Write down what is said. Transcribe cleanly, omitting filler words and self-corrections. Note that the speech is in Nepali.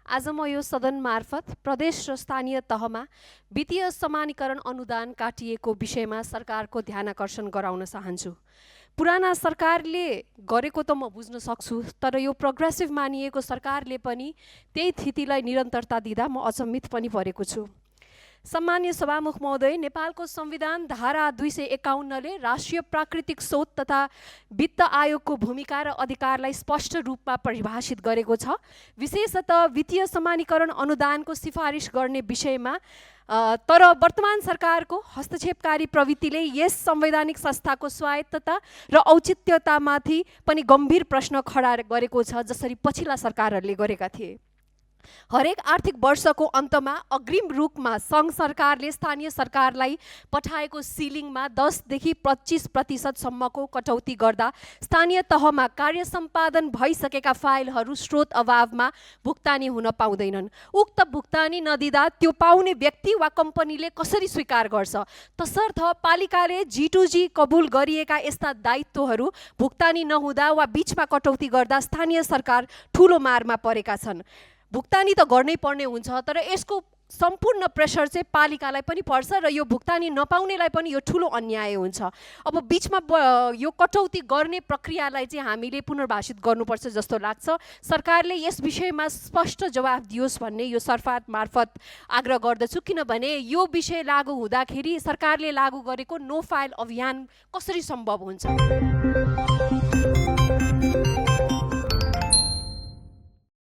आज म यो सदन मार्फत प्रदेश र स्थानीय तहमा वित्तीय समानीकरण अनुदान काटिएको विषयमा सरकारको ध्यानाकर्षण गराउन चाहन्छु। पुराना सरकारले गरेको त म बुझ्न सक्छु, तर यो प्रोग्रेसिभ मानिएको सरकारले पनि त्यही स्थितिलाई निरन्तरता दिँदा म अचम्मित पनि परेको छु। सम्मान्य सभामुख महोदय, नेपालको संविधान धारा 251ले राष्ट्रिय प्राकृतिक स्रोत तथा वित्त आयोगको भूमिका र अधिकारलाई स्पष्ट रूपमा परिभाषित गरेको छ। विशेषतः वित्तीय समानीकरण अनुदानको सिफारिस गर्ने विषयमा तर वर्तमान सरकारको हस्तक्षेपकारी प्रवृत्तिले यस संवैधानिक संस्थाको स्वायत्तता र औचित्यतामाथि पनि गम्भीर प्रश्न खडा गरेको छ, जसरी पछिल्ला सरकारहरूले गरेका थिए। हरेक आर्थिक वर्षको अन्तमा अग्रिम रूपमा सङ्घ सरकारले स्थानीय सरकारलाई पठाएको सिलिङमा 10 देखि 25% सम्मको कटौती गर्दा स्थानीय तहमा कार्य सम्पादन भइसकेका फाइलहरू स्रोत अभावमा भुक्तानी हुन पाउँदैनन्। उक्त भुक्तानी नदिँदा त्यो पाउने व्यक्ति वा कम्पनीले कसरी स्वीकार गर्छ? तसर्थ पालिकाले G2G कबुल गरिएका यस्ता दायित्वहरू भुक्तानी नहुँदा वा बीचमा कटौती गर्दा स्थानीय सरकार ठुलो मारमा परेका छन्। भुक्तानी त गर्नै पर्ने हुन्छ, तर यसको सम्पूर्ण प्रेसर चाहिँ पालिकालाई पनि पर्छ र यो भुक्तानी नपाउनेलाई पनि यो ठुलो अन्याय हुन्छ। अब बीचमा यो कटौती गर्ने प्रक्रियालाई चाहिँ हामीले पुनर्भाषित गर्नुपर्छ जस्तो लाग्छ। सरकारले यस विषयमा स्पष्ट जवाफ दियोस् भन्ने यो सरकार मार्फत आग्रह गर्दछु, किनभने यो विषय लागू हुँदाखेरि सरकारले लागू गरेको नो फाइल अभियान कसरी सम्भव हुन्छ?